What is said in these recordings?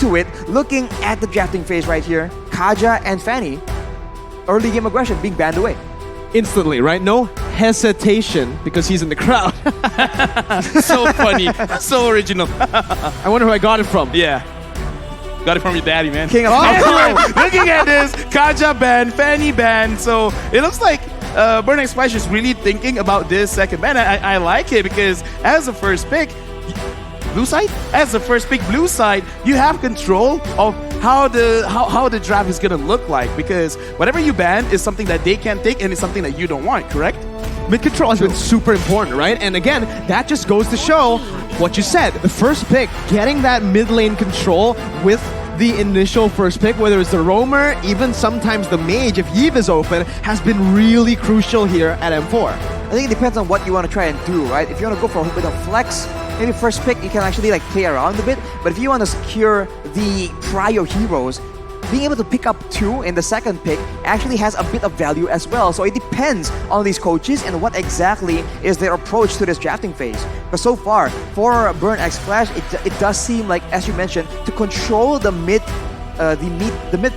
into it, looking at the drafting phase right here, Kaja and Fanny, early game aggression being banned away. Instantly, right? No hesitation because he's in the crowd. So funny. So original. I wonder who I got it from. Yeah. Got it from your daddy, man. King of Looking at this, Kaja ban, Fanny ban. So it looks like Burning Splash is really thinking about this second ban. I like it because as the first pick, blue side, blue side, you have control of how the draft is gonna look like, because whatever you ban is something that they can't take and it's something that you don't want, correct? Mid control has been super important, right? And again, that just goes to show what you said. The first pick, getting that mid lane control with the initial first pick, whether it's the roamer, even sometimes the mage, if Yves is open, has been really crucial here at M4. I think it depends on what you want to try and do, right? If you want to go for a bit of flex, maybe first pick you can actually like play around a bit. But if you want to secure the prior heroes, being able to pick up 2 in the second pick actually has a bit of value as well. So it depends on these coaches and what exactly is their approach to this drafting phase. But so far, for Burn X Flash, it does seem like, as you mentioned, to control the mid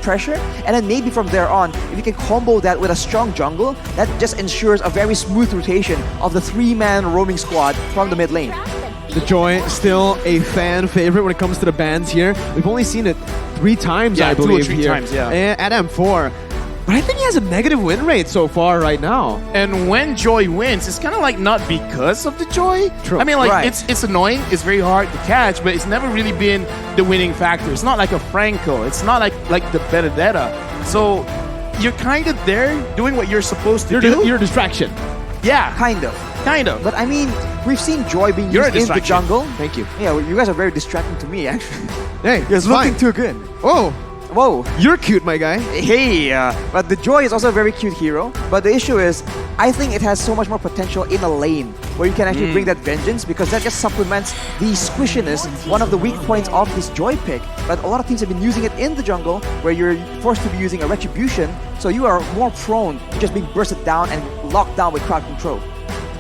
pressure, and then maybe from there on, if you can combo that with a strong jungle, that just ensures a very smooth rotation of the 3-man roaming squad from the mid lane. The Joy still a fan favorite when it comes to the bans here. We've only seen it 3 times, I believe, 2 or 3 here times, yeah. at M4. But I think he has a negative win rate so far right now. And when Joy wins, it's kind of like not because of the Joy. True. I mean, like, Right. it's annoying, it's very hard to catch, but it's never really been the winning factor. It's not like a Franco, it's not like the Benedetta. So you're kind of there doing what you're supposed to do. You're a distraction. Yeah, Kind of. kind of. But I mean, we've seen Joy being You're a used in the distraction. jungle. Thank you. Yeah, well, you guys are very distracting to me, actually. Hey, You're it's looking fine. too good. Whoa, Whoa. you're cute, my guy. Hey, but the Joy is also a very cute hero. But the issue is, I think it has so much more potential in a lane where you can actually bring that vengeance, because that just supplements the squishiness, one of the weak points of this Joy pick. But a lot of teams have been using it in the jungle where you're forced to be using a retribution, so you are more prone to just being bursted down and locked down with crowd control.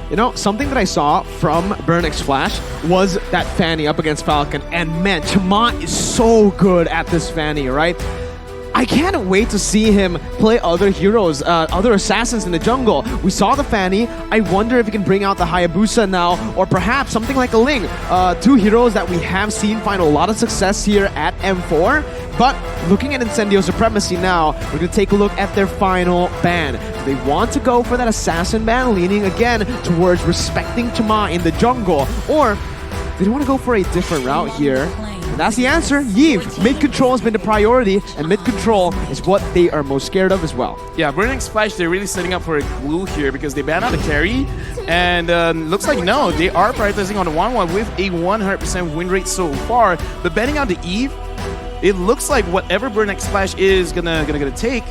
You know, something that I saw from Burn X Flash was that Fanny up against Falcon, and man, Chama is so good at this Fanny, right? I can't wait to see him play other heroes, other assassins in the jungle. We saw the Fanny. I wonder if he can bring out the Hayabusa now, or perhaps something like a Ling. 2 heroes that we have seen find a lot of success here at M4. But looking at Incendio Supremacy now, we're going to take a look at their final ban. Do they want to go for that assassin ban, leaning again towards respecting Chama in the jungle? Or do they want to go for a different route here? And that's the answer. Yves. Mid-control has been the priority, and mid-control is what they are most scared of as well. Yeah, Burning Splash, they're really setting up for a glue here because they banned out the carry. And looks like, no, they are prioritizing on the 1-1 with a 100% win rate so far. But banning out the Eve, it looks like whatever Burning Splash is gonna take,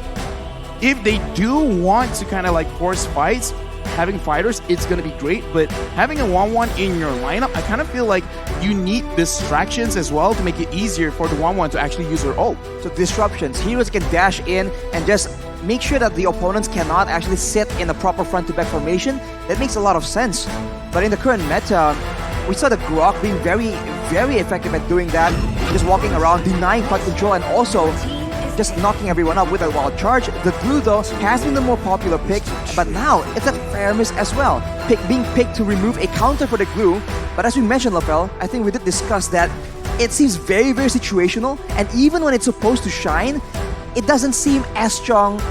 if they do want to kind of like force fights, having fighters, it's going to be great, but having a 1-1 in your lineup, I kind of feel like you need distractions as well to make it easier for the 1-1 to actually use their ult. So disruptions, heroes can dash in and just make sure that the opponents cannot actually sit in a proper front-to-back formation. That makes a lot of sense. But in the current meta, we saw the Grok being very, very effective at doing that, just walking around, denying fight control, and also just knocking everyone up with a wild charge. The glue, though, has been the more popular pick, but now it's a fair miss as well. Being picked to remove a counter for the glue. But as we mentioned, Lafel, I think we did discuss that it seems very, very situational, and even when it's supposed to shine, it doesn't seem as strong,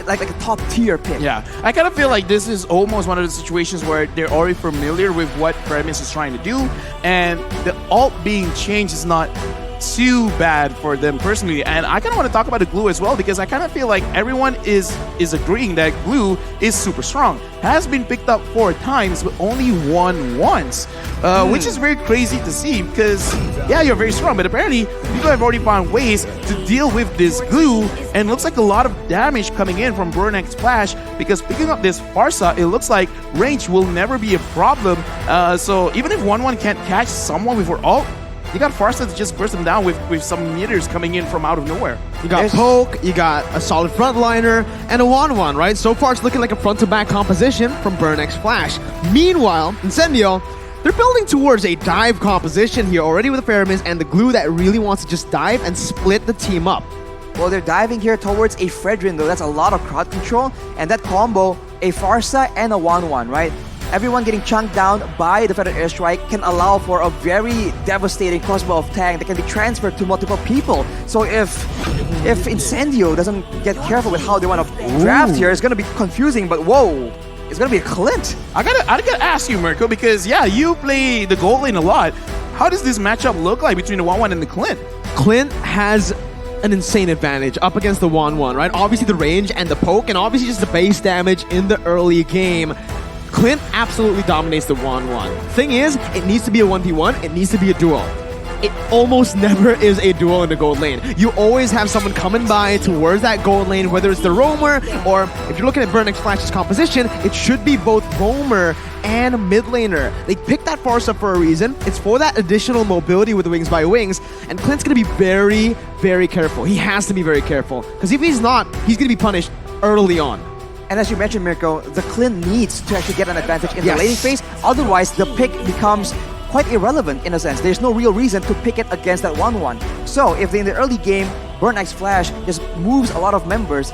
like a top tier pick. Yeah, I kind of feel like this is almost one of the situations where they're already familiar with what Premise is trying to do, and the ult being changed is not too bad for them personally. And I kind of want to talk about the glue as well, because I kind of feel like everyone is agreeing that glue is super strong. Has been picked up 4 times, but only won once, which is very crazy to see, because yeah, you're very strong, but apparently people have already found ways to deal with this glue, and looks like a lot of damage coming in from Burn X Flash, because picking up this Farsa, it looks like range will never be a problem. So even if 1-1 can't catch someone with her ult, you got Farsa to just burst them down with some meters coming in from out of nowhere. You got Poke, you got a solid frontliner, and a 1-1, right? So far it's looking like a front-to-back composition from Burn X Flash. Meanwhile, Incendio, they're building towards a dive composition here already with the Pheromones and the glue that really wants to just dive and split the team up. Well, they're diving here towards a Fredrin, though. That's a lot of crowd control. And that combo, a Farsa and a 1-1, right? Everyone getting chunked down by the Feather Airstrike can allow for a very devastating crossbow of tank that can be transferred to multiple people. So if Incendio doesn't get careful with how they want to draft here, it's going to be confusing, but whoa, it's going to be a Clint. I gotta ask you, Mirko, because yeah, you play the gold lane a lot. How does this matchup look like between the 1-1 and the Clint? Clint has an insane advantage up against the 1-1, right? Obviously the range and the poke, and obviously just the base damage in the early game. Clint absolutely dominates the 1-1. Thing is, it needs to be a 1v1, it needs to be a duel. It almost never is a duel in the gold lane. You always have someone coming by towards that gold lane, whether it's the roamer, or if you're looking at Burn X Flash's composition, it should be both roamer and mid laner. They picked that Farsa for a reason. It's for that additional mobility with the Wings by Wings, and Clint's gonna be very, very careful. He has to be very careful, because if he's not, he's gonna be punished early on. And as you mentioned, Mirko, the Clint needs to actually get an advantage in the laning phase. Otherwise, the pick becomes quite irrelevant in a sense. There's no real reason to pick it against that 1-1. So if in the early game, Burn X Flash just moves a lot of members,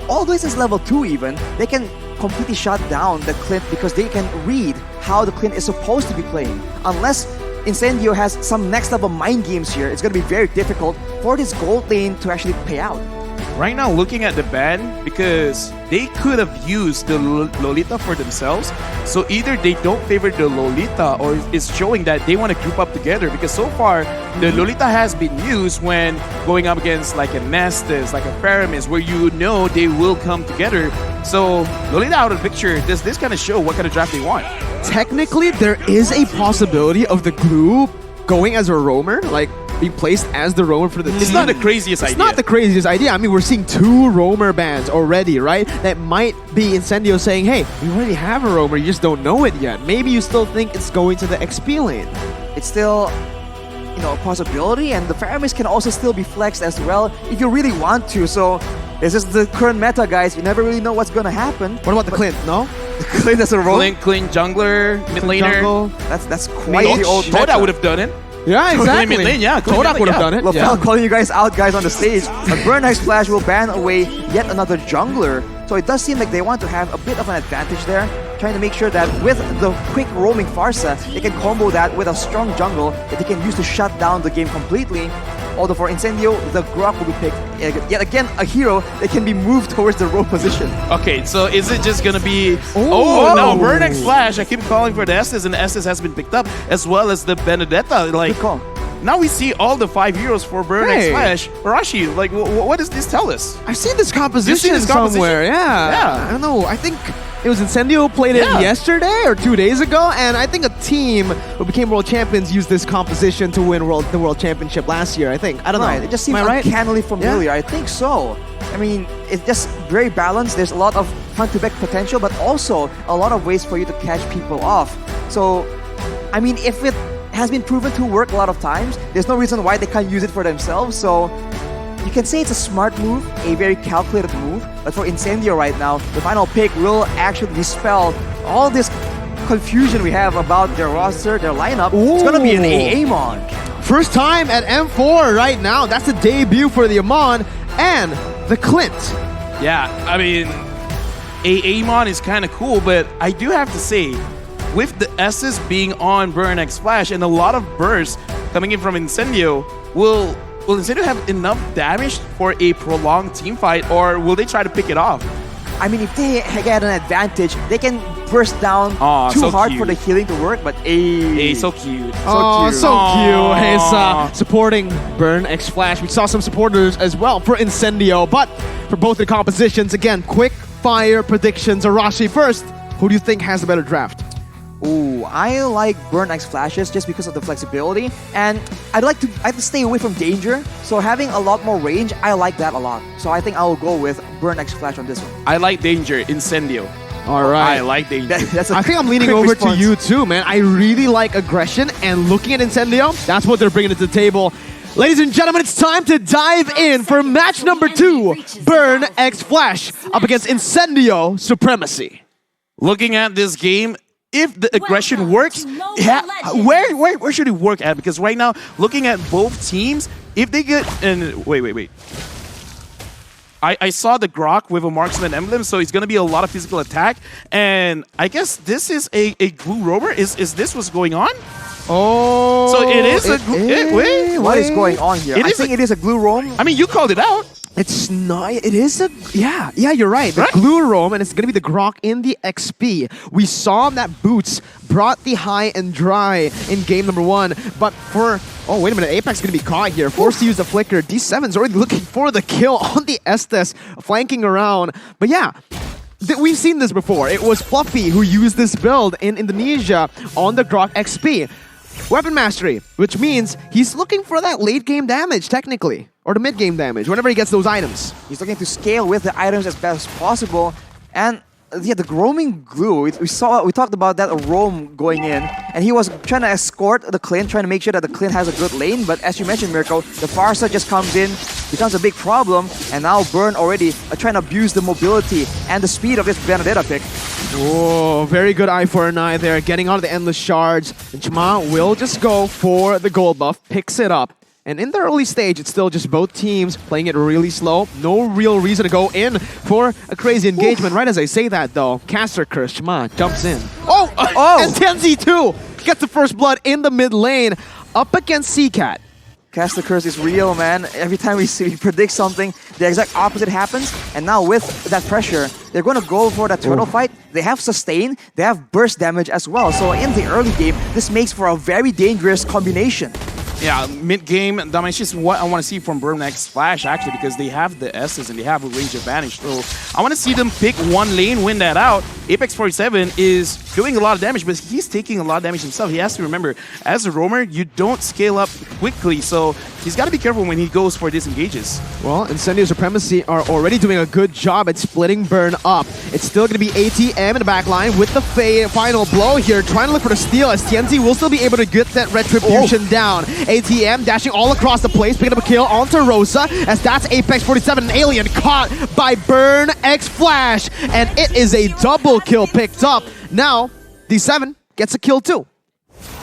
all the way since level 2 even, they can completely shut down the Clint because they can read how the Clint is supposed to be playing. Unless Incendio has some next level mind games here, it's going to be very difficult for this gold lane to actually pay out. Right now, looking at the ban, because they could have used the Lolita for themselves, so either they don't favor the Lolita or it's showing that they want to group up together, because so far, the Lolita has been used when going up against like a Nestus, like a Pheromones, where you know they will come together. So Lolita out of the picture, does this kind of show what kind of draft they want? Technically, there is a possibility of the glue going as a roamer, like be placed as the roamer for the team. It's not the craziest idea. It's not the craziest idea. I mean, we're seeing 2 roamer bans already, right? That might be Incendio saying, hey, we already have a roamer, you just don't know it yet. Maybe you still think it's going to the XP lane. It's still, you know, a possibility, and the Pheromones can also still be flexed as well if you really want to. So this is the current meta, guys. You never really know what's going to happen. What about the Clint? No? The Clint as a roamer? Clint jungler, mid laner. Jungle. That's quite the old meta. Toda would have done it. Yeah, exactly. Mid lane, yeah. Todak would have done it. Lafel calling you guys out, guys, on the stage. But Burn X Flash will ban away yet another jungler. So it does seem like they want to have a bit of an advantage there, trying to make sure that with the quick roaming Farsa, they can combo that with a strong jungle that they can use to shut down the game completely. Although for Incendio, the Grok will be picked. Yet again, a hero that can be moved towards the row position. Okay, so is it just gonna be... Oh, no, Burn X Flash. I keep calling for the Estes, and the Estes has been picked up, as well as the Benedetta. Like, Good call. now we see all the 5 heroes for Burn X Flash. Arashi, like, what does this tell us? I've seen this composition You've seen this composition? somewhere. Yeah. I don't know. I think it was Incendio played it yesterday or 2 days ago, and I think a team who became world champions used this composition to win the world championship last year. I think. I don't know. It just seems Am I right? uncannily familiar. I think so. I mean, it's just very balanced. There's a lot of front-to-back potential, but also a lot of ways for you to catch people off. So, I mean, if it has been proven to work a lot of times, there's no reason why they can't use it for themselves. So you can say it's a smart move, a very calculated move, but for Incendio right now, the final pick will actually dispel all this confusion we have about their roster, their lineup. It's gonna be an Amon. First time at M4 right now. That's the debut for the Amon and the Clint. Yeah, I mean, Amon is kind of cool, but I do have to say, with the S's being on Burn X Flash and a lot of bursts coming in from Incendio, will Incendio have enough damage for a prolonged team fight, or will they try to pick it off? I mean, if they get an advantage, they can burst down too so hard cute. for the healing to work, but So cute. Oh, cute. so cute. He's Aw. supporting Burn X Flash. We saw some supporters as well for Incendio, but for both the compositions, again, quick fire predictions. Arashi first. Who do you think has the better draft? Ooh, I like Burn X Flashes just because of the flexibility, and I like to stay away from danger, so having a lot more range, I like that a lot. So I think I will go with Burn X Flash on this one. I like Danger, Incendio. All right. I like Danger. That's a I think I'm leaning quick over response. to you too, man. I really like aggression, and looking at Incendio, that's what they're bringing to the table. Ladies and gentlemen, it's time to dive in for match number 2, Burn X Flash up against Incendio Supremacy. Looking at this game, if the aggression works, where should it work at? Because right now, looking at both teams, if they get and wait. I saw the Grok with a marksman emblem, so it's gonna be a lot of physical attack, and I guess this is a glue rover. Is this what's going on? Oh, So it is a wait. What is going on here? I think it is a glue roam. I mean, you called it out. It's not. It is a. Yeah, you're right. The glue roam, and it's going to be the Grok in the XP. We saw that Boots brought the high and dry in game number 1. But for. Oh, wait a minute. Apex is going to be caught here. Forced to use the flicker. D7's already looking for the kill on the Estes, flanking around. But yeah. We've seen this before. It was Fluffy who used this build in Indonesia on the Grok XP. Weapon mastery, which means he's looking for that late game damage, technically. Or the mid game damage, whenever he gets those items. He's looking to scale with the items as best as possible. And yeah, the roaming glue, we talked about that, a roam going in. And he was trying to escort the Clint, trying to make sure that the Clint has a good lane. But as you mentioned, Mirko, the Farsa just comes in, becomes a big problem. And now Burn already trying to abuse the mobility and the speed of this Benedetta pick. Oh, very good eye for an eye there, getting out of the endless shards. And Chma will just go for the gold buff, picks it up. And in the early stage, it's still just both teams playing it really slow. No real reason to go in for a crazy engagement. Right as I say that, though, Caster Curse, Chma jumps in. And Tenzi too gets the first blood in the mid lane up against Seacat. Cast the Curse is real, man. Every time we predict something, the exact opposite happens. And now with that pressure, they're going to go for that turtle fight. They have sustain, they have burst damage as well. So in the early game, this makes for a very dangerous combination. Yeah, mid-game, that is what I want to see from Burn X Flash, actually, because they have the S's and they have a range advantage. So I want to see them pick one lane, win that out. Apex 47 is doing a lot of damage, but he's taking a lot of damage himself. He has to remember, as a roamer, you don't scale up quickly, so he's got to be careful when he goes for disengages. Well, Incendio Supremacy are already doing a good job at splitting Burn up. It's still going to be ATM in the back line with the final blow here, trying to look for the steal, as TNZ will still be able to get that Retribution down. ATM dashing all across the place, picking up a kill onto Rosa, as that's Apex 47, an alien caught by Burn X Flash, and it is a double kill picked up. Now, D7 gets a kill too.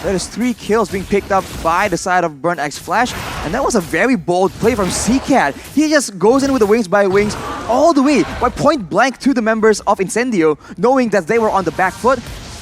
That is 3 kills being picked up by the side of Burn X Flash, and that was a very bold play from Seacat. He just goes in with the wings by wings all the way, by point blank to the members of Incendio, knowing that they were on the back foot,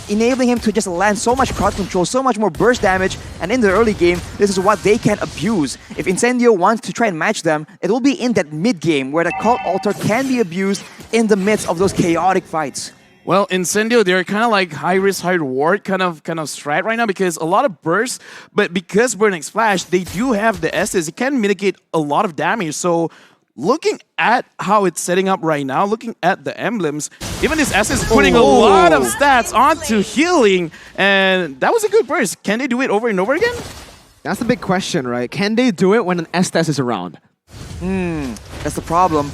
enabling him to just land so much crowd control, so much more burst damage, and in the early game, this is what they can abuse. If Incendio wants to try and match them, it will be in that mid-game where the Cult Altar can be abused in the midst of those chaotic fights. Well, Incendio, they're kind of like high risk, high reward kind of strat right now, because a lot of bursts, but because Burn X Flash, they do have the S's, it can mitigate a lot of damage. So looking at how it's setting up right now, looking at the emblems, even this S is putting a lot of stats onto healing, and that was a good burst. Can they do it over and over again? That's the big question, right? Can they do it when an Estes is around? That's the problem.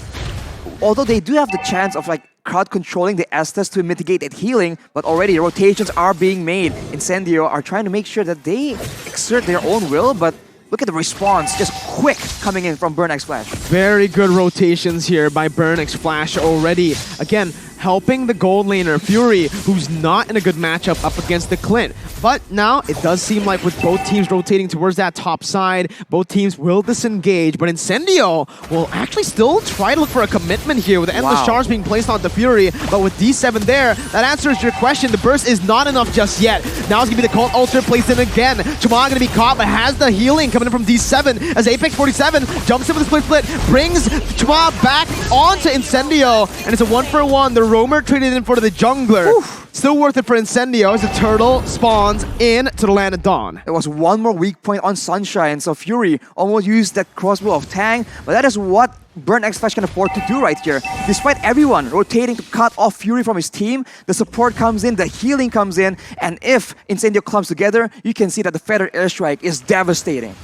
Although they do have the chance of like crowd controlling the Estes to mitigate that healing, but already rotations are being made. Incendio are trying to make sure that they exert their own will, but look at the response, just quick coming in from Burn X Flash. Very good rotations here by Burn X Flash already. Again, helping the gold laner, Fury, who's not in a good matchup up against the Clint. But now, it does seem like with both teams rotating towards that top side, both teams will disengage, but Incendio will actually still try to look for a commitment here with endless shards being placed on the Fury, but with D7 there, that answers your question. The burst is not enough just yet. Now it's going to be the Cult Altar placed in again. Chma going to be caught, but has the healing coming in from D7 as Apex 47 jumps in with the split, brings Chma back onto Incendio, and it's a 1-for-1. The Roamer traded in for the jungler. Still worth it for Incendio as the turtle spawns in to the Land of Dawn. There was one more weak point on Sunshine, so Fury almost used that crossbow of Tang, but that is what Burn X Flash can afford to do right here. Despite everyone rotating to cut off Fury from his team, the support comes in, the healing comes in, and if Incendio clumps together, you can see that the Feather Airstrike is devastating.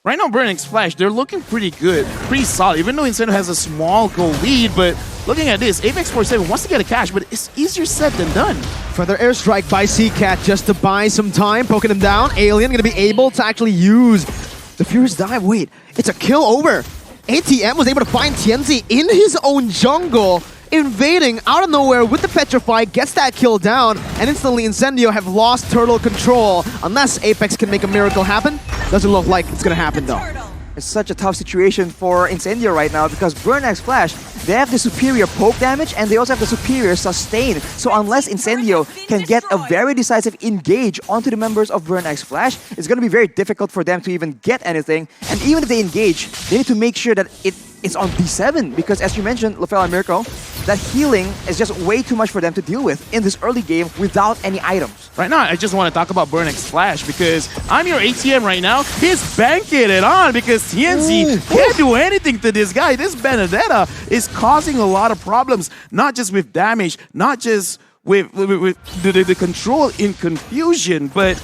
Right now, Burn X Flash, they're looking pretty good, pretty solid, even though Incendio has a small goal lead, but looking at this, Apex 47 wants to get a cash, but it's easier said than done. Feather Airstrike by Seacat just to buy some time, poking him down. Alien going to be able to actually use the Furious Dive. Wait, it's a kill over. ATM was able to find Tienzi in his own jungle. invading out of nowhere with the Petrify, gets that kill down, and instantly Incendio have lost turtle control. Unless Apex can make a miracle happen, doesn't look like it's gonna happen though. It's such a tough situation for Incendio right now because Burn X Flash, they have the superior poke damage and they also have the superior sustain. So unless Incendio can get a very decisive engage onto the members of Burn X Flash, it's going to be very difficult for them to even get anything. And even if they engage, they need to make sure that it's on D7 because as you mentioned, Lafel and Mirko, that healing is just way too much for them to deal with in this early game without any items. Right now, I just want to talk about Burn X Flash because I'm your ATM right now. He's banking it on because TNZ can't do anything to this guy. This Benedetta is causing a lot of problems, not just with damage, not just with the control in confusion, but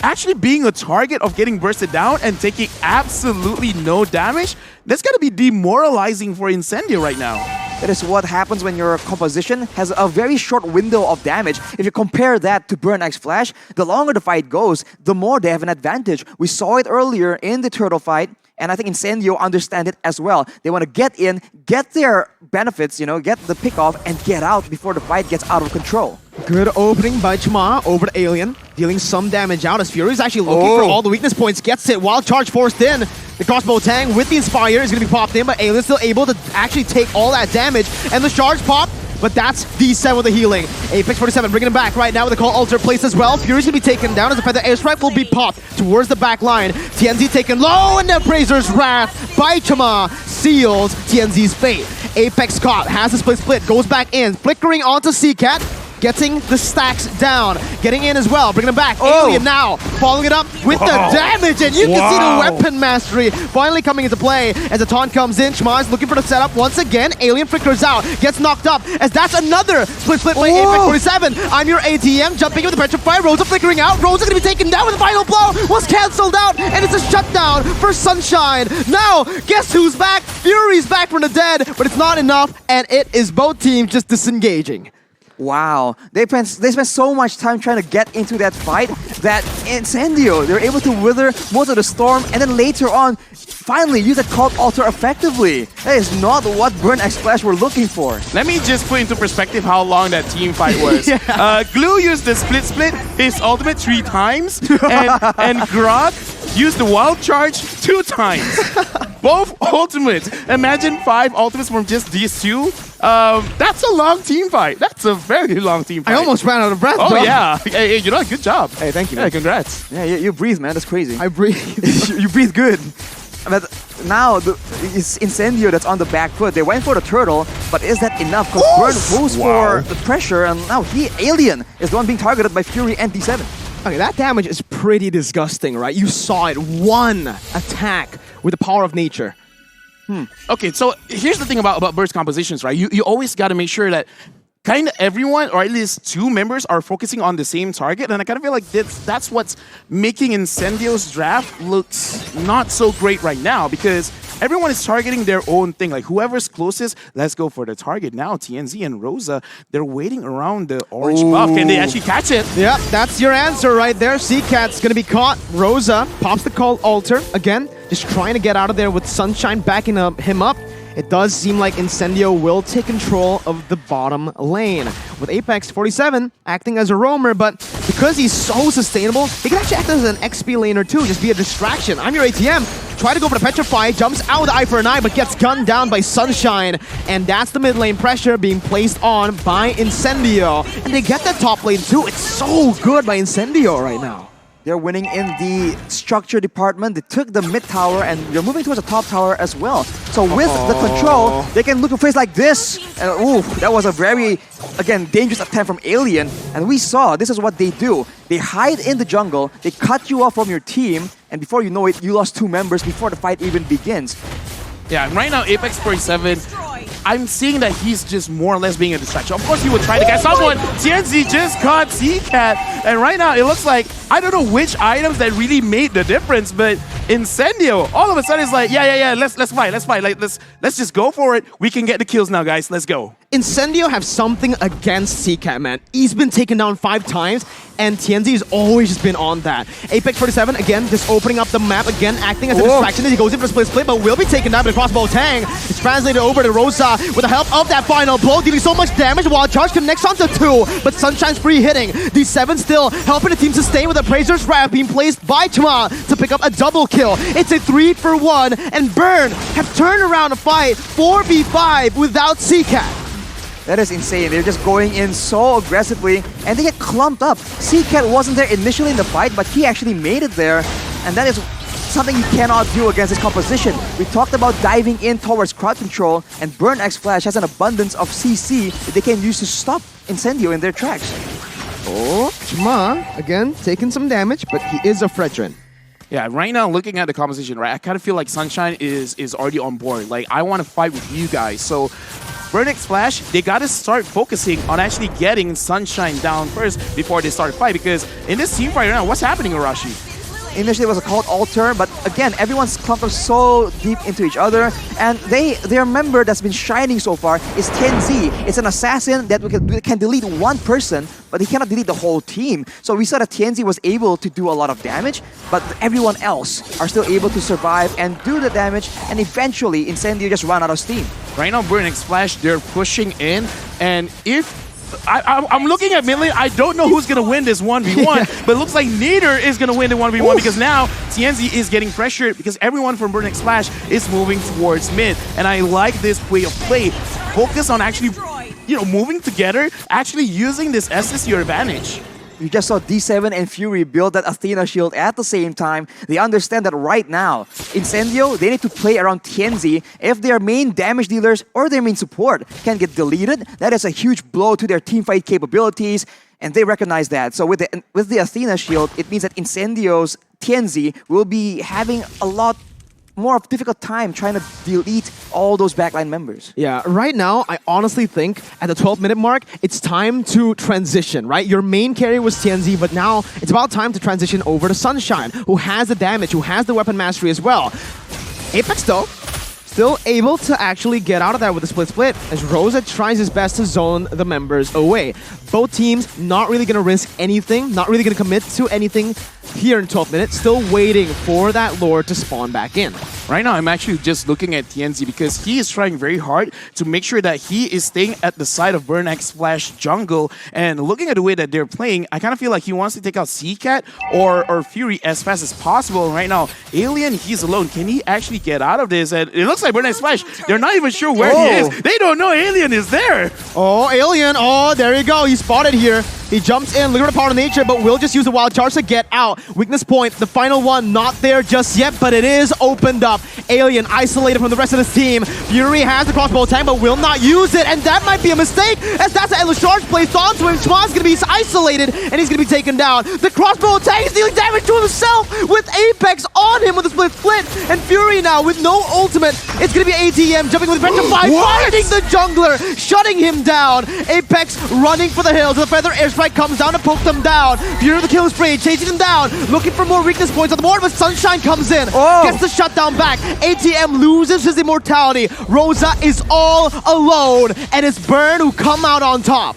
actually being a target of getting bursted down and taking absolutely no damage. That's going to be demoralizing for Incendio right now. That is what happens when your composition has a very short window of damage. If you compare that to Burn X Flash, the longer the fight goes, the more they have an advantage. We saw it earlier in the turtle fight, and I think Incendio understand it as well. They want to get in, get their benefits, get the pick off, and get out before the fight gets out of control. Good opening by Chma over to Alien, dealing some damage out as Fury is actually looking for all the weakness points, gets it, wild charge forced in. The crossbow tang with the Inspire is going to be popped in, but Alien's still able to actually take all that damage, and the charge pop, but that's D7 with the healing. Apex 47 bringing him back right now with the call alter place as well. Fury's going to be taken down as the Feather Airstrike will be popped towards the back line. TNZ taken low, and the Appraiser's Wrath by Chma seals TNZ's fate. Apex caught, has the split, goes back in, flickering onto C-Cat. Getting the stacks down, getting in as well, bringing him back. Alien now, following it up with the damage, and you can see the weapon mastery finally coming into play as the taunt comes in. Chma is looking for the setup once again. Alien flickers out, gets knocked up, as that's another split by Apex 47. I'm your ATM, jumping in with the Petrify. Rosa flickering out. Rosa gonna be taken down with the final blow. Was cancelled out, and it's a shutdown for Sunshine. Now, guess who's back? Fury's back from the dead, but it's not enough, and it is both teams just disengaging. Wow, they spent so much time trying to get into that fight that Incendio, they're able to wither most of the storm and then later on finally use that cult altar effectively. That is not what Burn X Flash were looking for. Let me just put into perspective how long that team fight was. Glue used the split, his ultimate 3 times, and Grog used the wild charge 2 times. Both ultimates. Imagine 5 ultimates from just these 2. That's a long team fight. That's a very long team fight. I almost ran out of breath. Oh, bro. yeah. Hey, good job. Hey, thank you. Yeah, congrats. Yeah, you breathe, man. That's crazy. I breathe. You breathe good. But now it's Incendio that's on the back foot. They went for the turtle, but is that enough? Because Burn moves for the pressure, and now Alien is the one being targeted by Fury and D7. Okay, that damage is pretty disgusting, right? You saw it. One attack with the power of nature. Okay, so here's the thing about burst compositions, right? You always got to make sure that kind of everyone, or at least 2 members, are focusing on the same target, and I kind of feel like that's what's making Incendio's draft looks not so great right now, because everyone is targeting their own thing. Like, whoever's closest, let's go for the target. Now, TNZ and Rosa, they're waiting around the orange buff. Can they actually catch it? Yep, that's your answer right there. C-Cat's gonna be caught. Rosa pops the call altar. Again, just trying to get out of there with Sunshine backing him up. It does seem like Incendio will take control of the bottom lane, with Apex 47 acting as a roamer, but because he's so sustainable, he can actually act as an XP laner too, just be a distraction. I'm your ATM, try to go for the Petrify, jumps out with the eye for an eye, but gets gunned down by Sunshine, and that's the mid lane pressure being placed on by Incendio. And they get that top lane too. It's so good by Incendio right now. They're winning in the structure department. They took the mid tower and they're moving towards the top tower as well. So with the control, they can look to face like this. And ooh, that was a very, again, dangerous attempt from Alien. And we saw this is what they do. They hide in the jungle, they cut you off from your team, and before you know it, you lost 2 members before the fight even begins. Yeah, right now, Apex 47, I'm seeing that he's just more or less being a distraction. Of course, he would try to get someone. TNZ just caught C-Cat, and right now, it looks like, I don't know which items that really made the difference, but Incendio, all of a sudden, is like, yeah, let's fight. Like, let's just go for it. We can get the kills now, guys. Let's go. Incendio have something against CCAT, man. He's been taken down 5 times, and TNZ has always just been on that. Apex 47, again, just opening up the map, again, acting as a distraction as he goes in for a split, but will be taken down by the crossbow Tang. It's translated over to Rosa with the help of that final blow, dealing so much damage while Charge connects onto 2, but Sunshine's free hitting. These 7 still helping the team sustain with a Appraiser's Wrath being placed by Chuma to pick up a double kill. It's a 3-for-1, and Burn have turned around a fight 4v5 without CCAT. That is insane. They're just going in so aggressively, and they get clumped up. CCAT wasn't there initially in the fight, but he actually made it there, and that is something you cannot do against this composition. We talked about diving in towards crowd control, and Burn X Flash has an abundance of CC that they can use to stop Incendio in their tracks. Oh, Chuma, again, taking some damage, but he is a Fredrin. Yeah, right now, looking at the composition, right, I kind of feel like Sunshine is already on board. Like, I want to fight with you guys. So, Burn X Flash, they got to start focusing on actually getting Sunshine down first before they start fight. Because in this team fight right now, what's happening, Arashi? Initially it was a cult altar, but again, everyone's clumped up so deep into each other, and their member that's been shining so far is TNZ. It's an assassin that can delete one person, but he cannot delete the whole team. So we saw that TNZ was able to do a lot of damage, but everyone else are still able to survive and do the damage, and eventually Incendio just run out of steam. Right now, Burn X Flash, they're pushing in, and if I'm looking at mid lane. I don't know who's going to win this 1v1, but it looks like neither is going to win the 1v1 because now TNZ is getting pressured because everyone from Burn X Flash is moving towards mid. And I like this way of play. Focus on actually, moving together, actually using this SS to your advantage. You just saw D7 and Fury build that Athena shield at the same time. They understand that right now, Incendio, they need to play around TNZ. If their main damage dealers or their main support can get deleted, that is a huge blow to their teamfight capabilities, and they recognize that. So with the Athena shield, it means that Incendio's TNZ will be having a lot more of a difficult time trying to delete all those backline members. Yeah, right now, I honestly think at the 12-minute mark, it's time to transition, right? Your main carry was TNZ, but now it's about time to transition over to Sunshine, who has the damage, who has the weapon mastery as well. Apex, though, still able to actually get out of that with a split as Rosa tries his best to zone the members away. Both teams not really going to risk anything, not really going to commit to anything here in 12 minutes, still waiting for that lore to spawn back in. Right now, I'm actually just looking at TNZ because he is trying very hard to make sure that he is staying at the side of Burn X Flash jungle. And looking at the way that they're playing, I kind of feel like he wants to take out CCAT or Fury as fast as possible. And right now, Alien, he's alone. Can he actually get out of this? And it looks like Burn X Flash, they're not even sure where he is. They don't know Alien is there. Oh, Alien. Oh, there you go. He's spotted here. He jumps in, looking at Power of Nature, but will just use the Wild Charge to get out. Weakness point, the final one, not there just yet, but it is opened up. Alien isolated from the rest of his team. Fury has the crossbow attack, but will not use it, and that might be a mistake, as that's an endless charge placed onto him. Schwan's gonna be isolated, and he's gonna be taken down. The crossbow attack is dealing damage to himself with Apex on him with a split, and Fury now with no ultimate. It's gonna be ATM jumping with Pressure 5, finding the jungler, shutting him down. Apex running for the hills. The Feather Airstrike comes down to poke them down. Fury with the kill spree, chasing them down, looking for more weakness points on the board, but Sunshine comes in, gets the shutdown back. ATM loses his immortality. Rosa is all alone, and it's Burn who come out on top.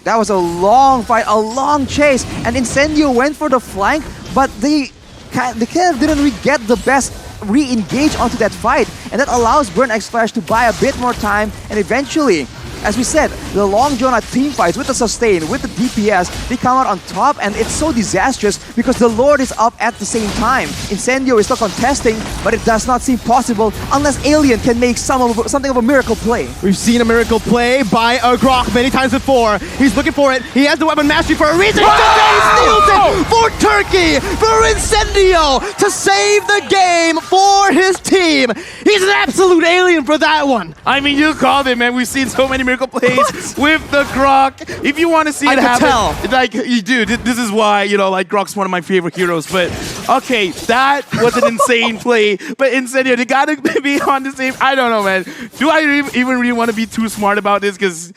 That was a long fight, a long chase, and Incendio went for the flank, but they kind of didn't really get the best re-engage onto that fight, and that allows Burn X Flash to buy a bit more time, and eventually, as we said, the long drawn out team fights with the sustain, with the DPS, they come out on top, and it's so disastrous because the Lord is up at the same time. Incendio is still contesting, but it does not seem possible unless Alien can make something of a miracle play. We've seen a miracle play by Grok many times before. He's looking for it. He has the weapon mastery for a reason. He steals it for Turkey, for Incendio, to save the game for his team. He's an absolute alien for that one. I mean, you called it, man. We've seen so many miracle plays with the Grok. If you want to see it happen, like you do, this is why, like Grok's one of my favorite heroes. But okay, that was an insane play. But Incendio, they gotta be on the same. I don't know, man. Do I even really want to be too smart about this? Because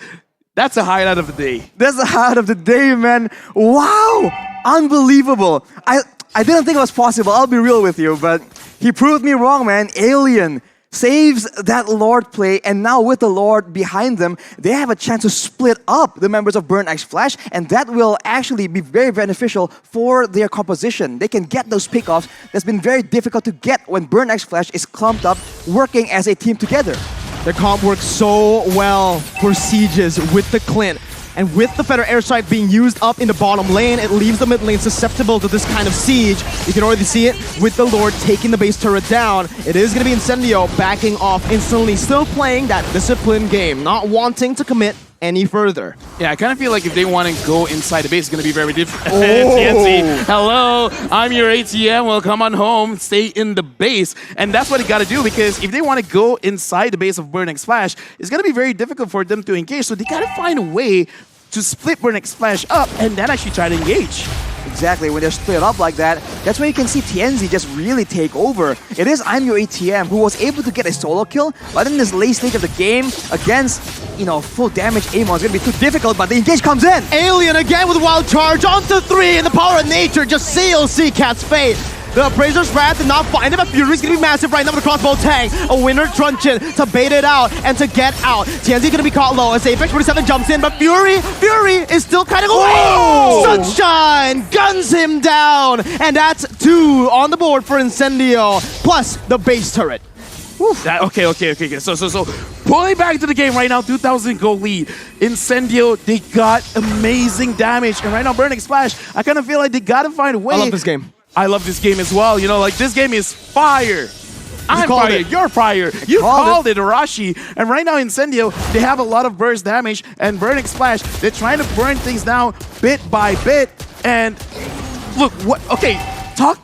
that's the highlight of the day. That's the highlight of the day, man. Wow, unbelievable. I didn't think it was possible. I'll be real with you, but he proved me wrong, man. Alien saves that Lord play, and now with the Lord behind them, they have a chance to split up the members of Burn X Flash, and that will actually be very beneficial for their composition. They can get those pickoffs that's been very difficult to get when Burn X Flash is clumped up, working as a team together. Their comp works so well for sieges with the Clint. And with the Feather Airstrike being used up in the bottom lane, it leaves the mid lane susceptible to this kind of siege. You can already see it with the Lord taking the base turret down. It is going to be Incendio backing off instantly, still playing that disciplined game, not wanting to commit any further. Yeah, I kind of feel like if they want to go inside the base, it's going to be very difficult. Oh. TNC, hello, I'm your ATM. Well, come on home, stay in the base. And that's what they got to do, because if they want to go inside the base of Burn X Flash, it's going to be very difficult for them to engage. So they got to find a way to split Burn X Flash up and then actually try to engage. Exactly, when they're split up like that, that's when you can see TNZ just really take over. It is I'm Your ATM who was able to get a solo kill, but in this late stage of the game, against, full damage Amon, it's going to be too difficult, but the engage comes in. Alien again with Wild Charge onto 3, and the power of nature just seals Seacat's fate. The Appraiser's Wrath did not find him, but Fury's gonna be massive right now with the crossbow tank. A winner truncheon to bait it out and to get out. TNZ gonna be caught low as Apex 47 jumps in, but Fury is still kind of away. Sunshine guns him down, and that's 2 on the board for Incendio, plus the base turret. Okay. So pulling back to the game right now, 2,000 gold lead. Incendio, they got amazing damage, and right now Burn X Splash, I kind of feel like they gotta find a way. I love this game. I love this game as well. This game is fire. I'm fire, you're fire. You called it, Arashi. And right now, Incendio, they have a lot of burst damage, and Burn X Splash, they're trying to burn things down bit by bit. And look,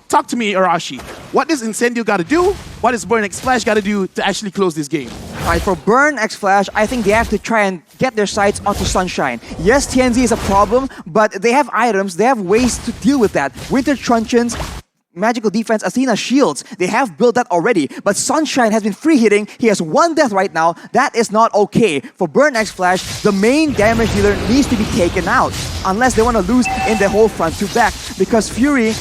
talk to me, Arashi. What does Incendio got to do? What does Burn X Splash got to do to actually close this game? All right, for Burn X Flash, I think they have to try and get their sights onto Sunshine. Yes, TNZ is a problem, but they have items, they have ways to deal with that. Winter Truncheons, Magical Defense, Athena Shields, they have built that already, but Sunshine has been free hitting. He has 1 death right now. That is not okay. For Burn X Flash, the main damage dealer needs to be taken out, unless they want to lose in the whole front to back, because Fury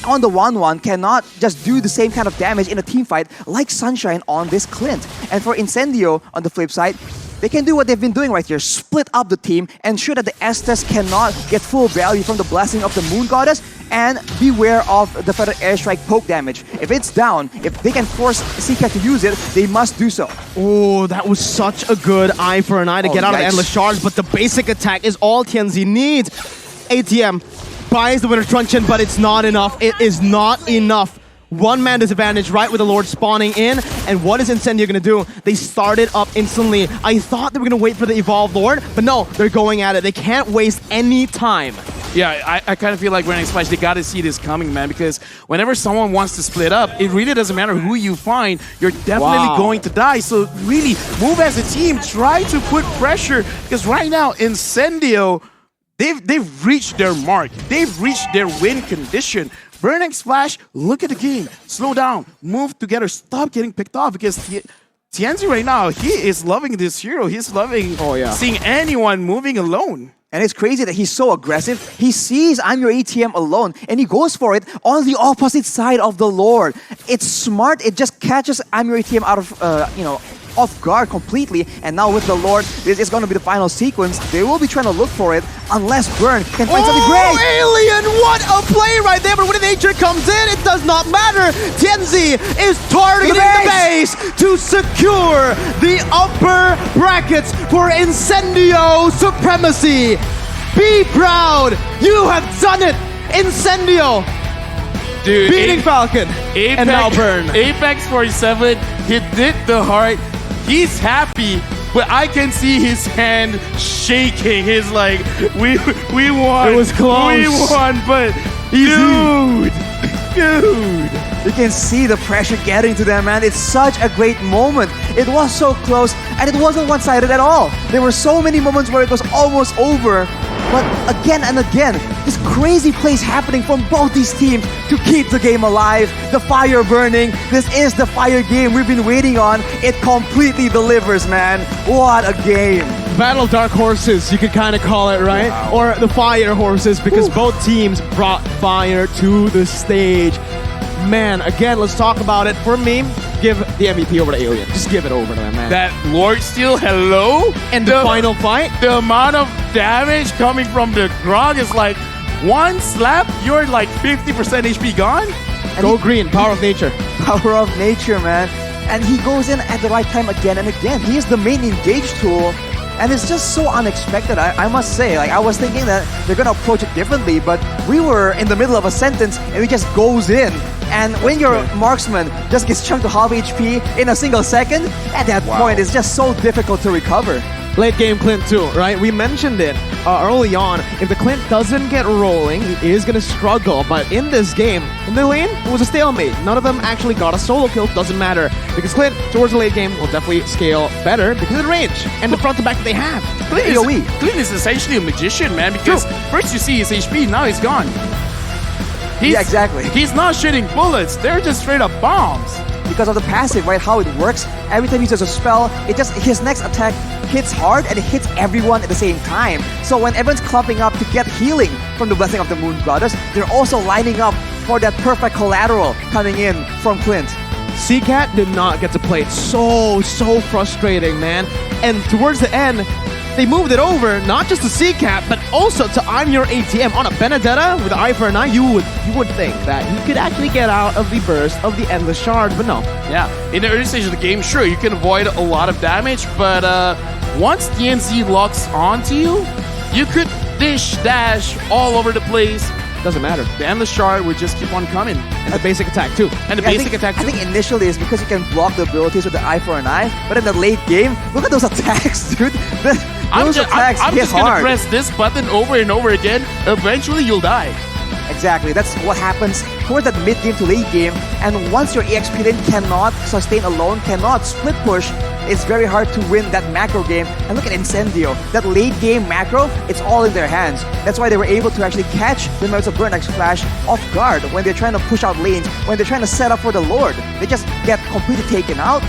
on the 1-1 cannot just do the same kind of damage in a team fight like Sunshine on this Clint. And for Incendio, on the flip side, they can do what they've been doing right here, split up the team, ensure that the Estes cannot get full value from the blessing of the Moon Goddess, and beware of the Feather Airstrike poke damage. If it's down, if they can force Seeker to use it, they must do so. Oh, that was such a good eye for an eye to get out of Endless Charge, but the basic attack is all TNZ needs. ATM buys the Winter Truncheon, but it's not enough. It is not enough. 1-man disadvantage right with the Lord spawning in. And what is Incendio going to do? They started up instantly. I thought they were going to wait for the Evolved Lord, but no, they're going at it. They can't waste any time. Yeah, I kind of feel like Burn X Splash, they got to see this coming, man, because whenever someone wants to split up, it really doesn't matter who you find, you're definitely going to die. So really, move as a team, try to put pressure, because right now, Incendio, they've reached their mark. They've reached their win condition. Burn X Splash, look at the game. Slow down, move together, stop getting picked off, because TNZ right now, he is loving this hero. He's loving seeing anyone moving alone. And it's crazy that he's so aggressive. He sees I'm Your ATM alone, and he goes for it on the opposite side of the Lord. It's smart. It just catches I'm Your ATM out of, off guard completely. And now with the Lord, this is going to be the final sequence. They will be trying to look for it unless Burn can find something great. Alien, what a play right there. But when nature comes in, it does not matter. TNZ is targeting the base to secure the upper brackets for Incendio supremacy. Be proud. You have done it. Incendio. Dude, beating Falcon. Apex, and now Burn. Apex 47, he did the heart. He's happy, but I can see his hand shaking. He's like, we won. It was close. We won, but dude. You can see the pressure getting to them, man. It's such a great moment. It was so close, and it wasn't one-sided at all. There were so many moments where it was almost over, but again and again, this crazy plays happening from both these teams to keep the game alive. The fire burning. This is the fire game we've been waiting on. It completely delivers, man. What a game. Battle Dark Horses, you could kind of call it, right? Wow. Or the Fire Horses, because both teams brought fire to the stage. Man, again, let's talk about it. For me, give the MVP over to Alien. Just give it over to them, man. That Lord Steel, hello? And the final fight? The amount of damage coming from the Grog is like one slap, you're like 50% HP gone. Go green, power of nature. Power of nature, man. And he goes in at the right time again and again. He is the main engage tool. And it's just so unexpected, I must say. Like, I was thinking that they're gonna approach it differently, but we were in the middle of a sentence and he just goes in. And when your marksman just gets chunked to half HP in a single second, at that point, it's just so difficult to recover. Late game Clint too, right? We mentioned it early on. If the Clint doesn't get rolling, he is going to struggle. But in this game, in the lane, it was a stalemate. None of them actually got a solo kill. Doesn't matter. Because Clint, towards the late game, will definitely scale better because of the range and the front to back that they have. Clint is essentially a magician, man, because first you see his HP, now he's gone. Yeah, exactly. He's not shooting bullets. They're just straight up bombs. Because of the passive, right? How it works. Every time he uses a spell, his next attack hits hard and it hits everyone at the same time. So when everyone's clumping up to get healing from the Blessing of the Moon Goddess, they're also lining up for that perfect collateral coming in from Clint. CCAT did not get to play it. So frustrating, man. And towards the end, they moved it over, not just to CCAT, but also to I'm Your ATM. On a Benedetta with an eye for an eye, you would think that he could actually get out of the burst of the Endless Shard, but no. Yeah, in the early stage of the game, sure, you can avoid a lot of damage, but once TNZ locks onto you, you could dash all over the place. Doesn't matter. The Endless Shard would just keep on coming. And the basic attack too. And the basic attack too. I think initially it's because you can block the abilities with the eye for an eye, but in the late game, look at those attacks, dude. Those attacks I'm hit just gonna hard. press this button over and over again. Eventually, you'll die. Exactly. That's what happens towards that mid game to late game. And once your EXP lane cannot sustain alone, cannot split push, it's very hard to win that macro game. And look at Incendio. That late game macro, it's all in their hands. That's why they were able to actually catch the members of Burn X Flash off guard when they're trying to push out lanes, when they're trying to set up for the Lord. They just get completely taken out.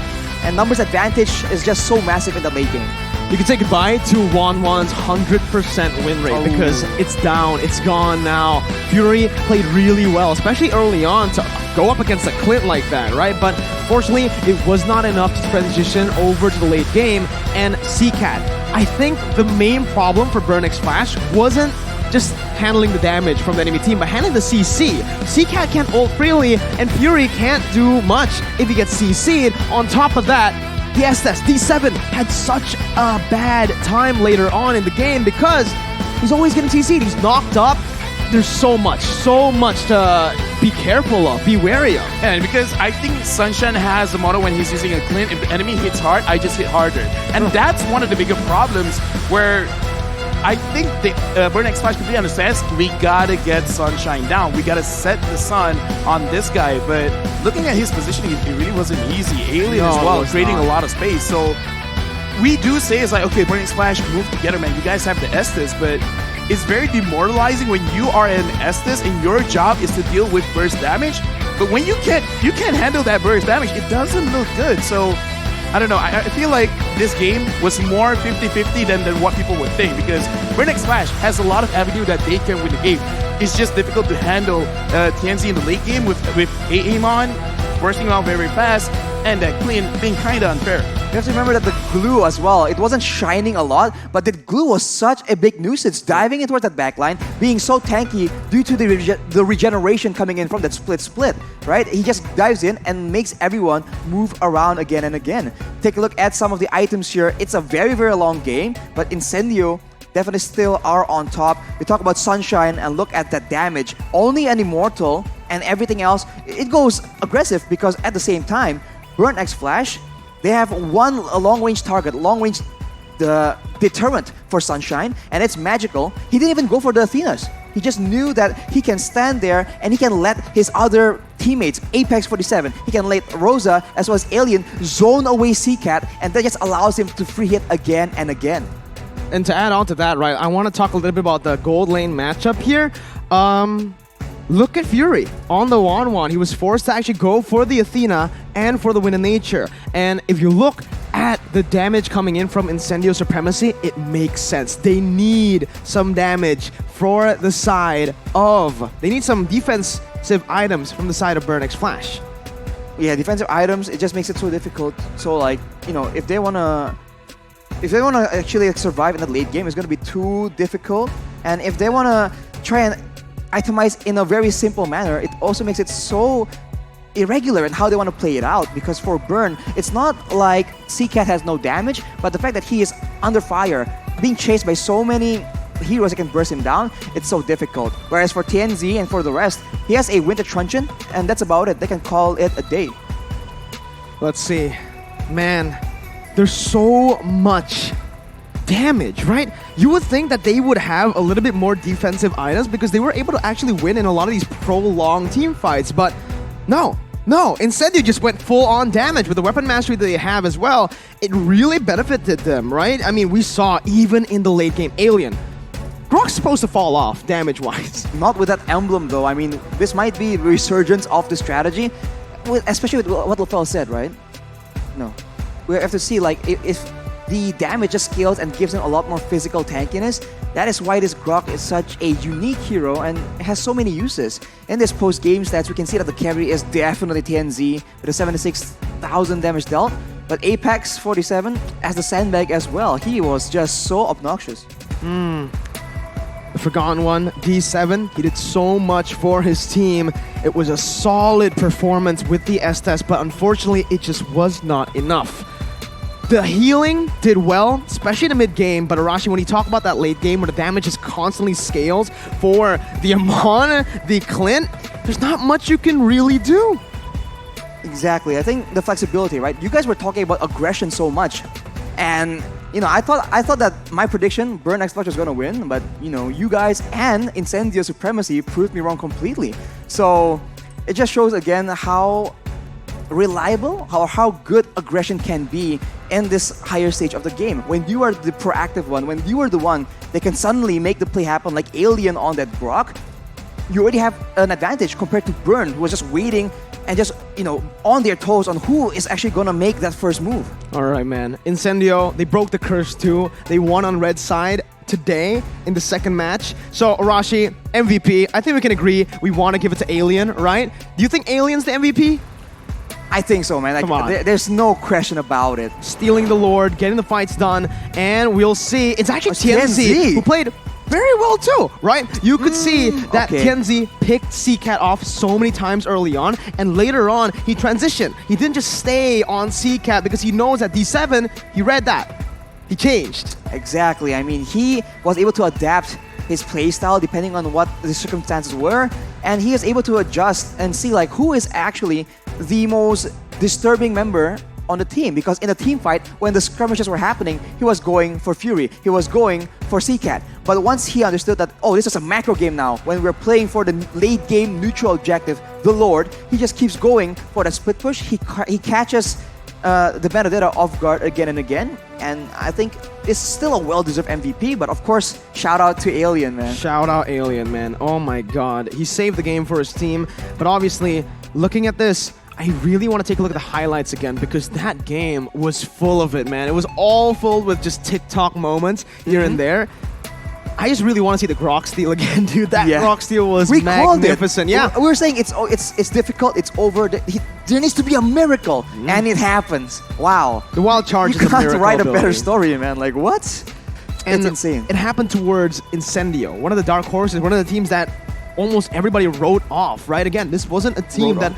And numbers advantage is just so massive in the late game. You can say goodbye to Wanwan's 100% win rate because it's down, it's gone now. Fury played really well, especially early on, to go up against a Clint like that, right? But fortunately, it was not enough to transition over to the late game. And CCAT, I think the main problem for Burn X Flash wasn't just handling the damage from the enemy team, but handling the CC. CCAT can't ult freely, and Fury can't do much if he gets CC'd. On top of that, the Estes D7 had such a bad time later on in the game because he's always getting CC'd. He's knocked up. There's so much to be careful of, be wary of. And because I think Sunshine has the motto when he's using a Clint, if the enemy hits hard, I just hit harder. And that's one of the bigger problems where I think the Burn X Flash completely understands we gotta get Sunshine down. We gotta set the sun on this guy. But looking at his positioning, it really wasn't easy. Alien as well, creating a lot of space. So we do say it's like, okay, Burn X Flash, move together, man. You guys have the Estes, but it's very demoralizing when you are an Estes and your job is to deal with burst damage. But when you can't handle that burst damage, it doesn't look good. So I don't know. I feel like this game was more 50-50 than what people would think because Burn X Flash has a lot of avenue that they can win the game. It's just difficult to handle TNZ in the late game with Aemon bursting out very fast and that Clean being kind of unfair. You have to remember that the glue as well, it wasn't shining a lot, but the glue was such a big nuisance, diving in towards that backline, being so tanky due to the regeneration coming in from that split, right? He just dives in and makes everyone move around again and again. Take a look at some of the items here. It's a very long game, but Incendio definitely still are on top. We talk about Sunshine and look at that damage. Only an Immortal and everything else, it goes aggressive because at the same time, Burn X Flash, they have a long-range target, long-range deterrent for Sunshine, and it's magical. He didn't even go for the Athenas. He just knew that he can stand there and he can let his other teammates, Apex 47, he can let Rosa as well as Alien zone away CCAT, and that just allows him to free hit again and again. And to add on to that, right, I want to talk a little bit about the gold lane matchup here. Look at Fury on the Wanwan. He was forced to actually go for the Athena and for the Wind of Nature. And if you look at the damage coming in from Incendio Supremacy, it makes sense. They need some damage for the side of... They need some defensive items from the side of Burn X Flash. Yeah, defensive items, it just makes it so difficult. So like, you know, if they wanna actually like, survive in the late game, it's gonna be too difficult. And if they wanna try and itemize in a very simple manner, it also makes it so irregular in how they want to play it out. Because for Burn, it's not like Seacat has no damage, but the fact that he is under fire, being chased by so many heroes that can burst him down, it's so difficult. Whereas for TNZ and for the rest, he has a Winter Truncheon, and that's about it. They can call it a day. Let's see. Man, there's so much damage, right? You would think that they would have a little bit more defensive items because they were able to actually win in a lot of these prolonged team fights, but no. Instead, they just went full-on damage with the weapon mastery that they have as well. It really benefited them, right? I mean, we saw even in the late game, Alien, Grok's supposed to fall off damage-wise. Not with that emblem, though. I mean, this might be the resurgence of the strategy, especially with what LaFell said, right? No. We have to see, like, if the damage just scales and gives him a lot more physical tankiness. That is why this Grok is such a unique hero and has so many uses. In this post-game stats, we can see that the carry is definitely TNZ with a 76,000 damage dealt. But Apex 47 as the sandbag as well. He was just so obnoxious. The Forgotten One, D7, he did so much for his team. It was a solid performance with the S-Test, but unfortunately, it just was not enough. The healing did well, especially in the mid-game, but Arashi, when you talk about that late game where the damage just constantly scales for the Amon, the Clint, there's not much you can really do. Exactly. I think the flexibility, right? You guys were talking about aggression so much. And, you know, I thought that my prediction, Burn X Flash was going to win, but, you know, you guys and Incendio Supremacy proved me wrong completely. So, it just shows again how reliable, how good aggression can be in this higher stage of the game. When you are the proactive one, when you are the one that can suddenly make the play happen like Alien on that Grok, you already have an advantage compared to Burn, who was just waiting and just, you know, on their toes on who is actually gonna make that first move. All right, man. Incendio, they broke the curse too. They won on red side today in the second match. So, Arashi, MVP, I think we can agree we want to give it to Alien, right? Do you think Alien's the MVP? I think so, man. Like, Come on. there's no question about it. Stealing the Lord, getting the fights done, and we'll see. It's actually TNZ. TNZ who played very well too, right? You could see that okay. TNZ picked Seacat off so many times early on, and later on, he transitioned. He didn't just stay on Seacat because he knows at D7, he read that. He changed. Exactly. I mean, he was able to adapt his playstyle depending on what the circumstances were, and he is able to adjust and see like who is actually the most disturbing member on the team. Because in a team fight, when the skirmishes were happening, he was going for Fury, he was going for Seacat. But once he understood that, oh, this is a macro game now, when we're playing for the late game neutral objective, the Lord, he just keeps going for the split push. He catches the Benedetta off guard again and again, and I think it's still a well-deserved MVP, but of course, shout out to Alien, man. Shout out Alien, man. Oh my god. He saved the game for his team, but obviously, looking at this, I really want to take a look at the highlights again because that game was full of it, man. It was all filled with just TikTok moments here and there. I just really want to see the Grok steal again, dude. That Grok steal was magnificent. Yeah, we were saying it's difficult, it's over. There needs to be a miracle, and it happens. Wow, the wild charge you is a can't miracle write a better ability. story, man. Like what? And it's insane. It happened towards Incendio, one of the dark horses, one of the teams that almost everybody wrote off, right? Again, this wasn't a team Wrote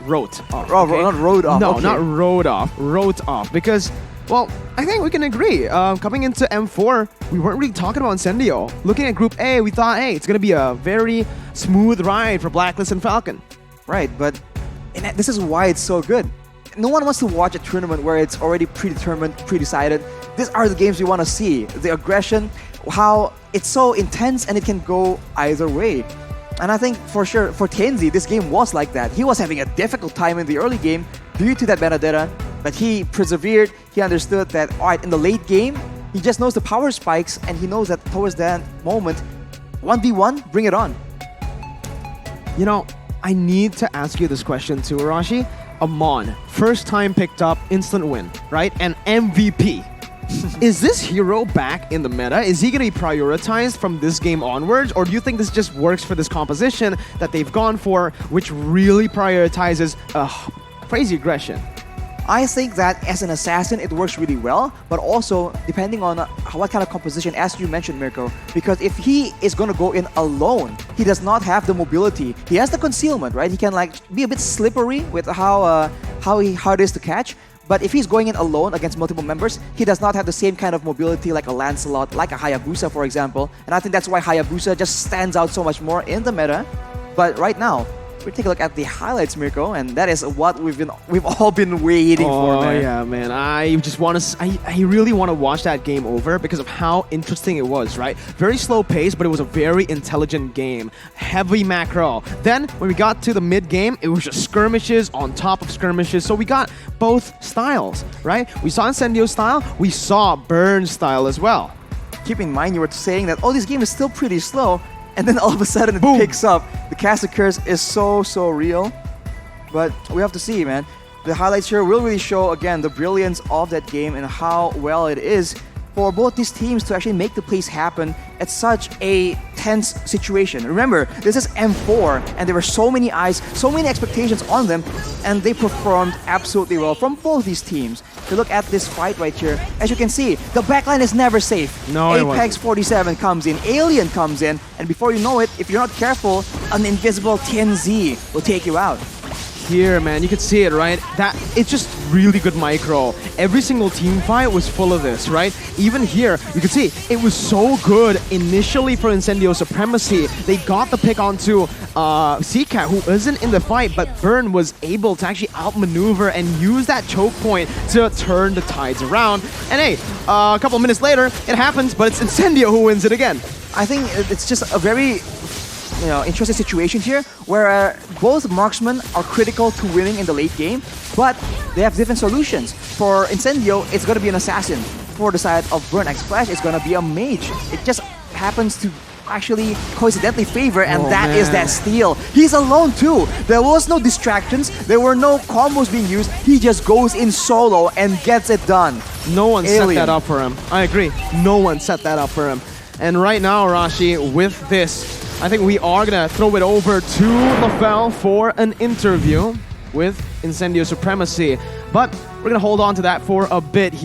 wrote off. Not rode off. No, okay. not wrote off. Wrote off because, well, I think we can agree. Coming into M4, we weren't really talking about Incendio. Looking at Group A, we thought, hey, it's gonna be a very smooth ride for Blacklist and Falcon. Right, but this is why it's so good. No one wants to watch a tournament where it's already predetermined, pre-decided. These are the games you want to see. The aggression, how it's so intense and it can go either way. And I think for sure, for TNZ, this game was like that. He was having a difficult time in the early game due to that Benedetta, but he persevered. He understood that, all right, in the late game, he just knows the power spikes and he knows that towards that moment, 1v1, bring it on. You know, I need to ask you this question too, Arashi. Amon, first time picked up, instant win, right? And MVP. Is this hero back in the meta? Is he going to be prioritized from this game onwards? Or do you think this just works for this composition that they've gone for, which really prioritizes crazy aggression. I think that as an assassin, it works really well, but also depending on what kind of composition, as you mentioned, Mirko, because if he is going to go in alone, he does not have the mobility. He has the concealment, right? He can like be a bit slippery with how hard it is to catch. But if he's going in alone against multiple members, he does not have the same kind of mobility like a Lancelot, like a Hayabusa, for example. And I think that's why Hayabusa just stands out so much more in the meta. But right now, we take a look at the highlights, Mirko, and that is what we've all been waiting for, man. Oh yeah, man! I just want to. I really want to watch that game over because of how interesting it was. Right, very slow pace, but it was a very intelligent game. Heavy macro. Then when we got to the mid game, it was just skirmishes on top of skirmishes. So we got both styles, right? We saw Incendio style, we saw Burn style as well. Keep in mind, you were saying that, oh, this game is still pretty slow, and then all of a sudden it Boom. picks up. The cast curse is so real. But we have to see, man. The highlights here will really show, again, the brilliance of that game and how well it is for both these teams to actually make the plays happen at such a tense situation. Remember, this is M4, and there were so many eyes, so many expectations on them, and they performed absolutely well from both these teams. If you look at this fight right here, as you can see, the backline is never safe. No, it Apex 47 comes in, Alien comes in, and before you know it, if you're not careful, an invisible TNZ will take you out. Here, man, you can see it, right? That it's just really good micro. Every single team fight was full of this, right? Even here, you can see it was so good initially for Incendio Supremacy. They got the pick onto Seacat, who isn't in the fight, but Burn was able to actually outmaneuver and use that choke point to turn the tides around. And hey, a couple minutes later, it happens, but it's Incendio who wins it again. I think it's just a very interesting situation here where both marksmen are critical to winning in the late game, but they have different solutions. For Incendio, it's going to be an assassin. For the side of Burn X Flash, it's going to be a mage. It just happens to actually coincidentally favor, and that is that steal. He's alone too. There was no distractions. There were no combos being used. He just goes in solo and gets it done. No one set Alien. that up for him. I agree. No one set that up for him. And right now, Rashi, with this, I think we are going to throw it over to LaFell for an interview with Incendio Supremacy. But we're going to hold on to that for a bit here.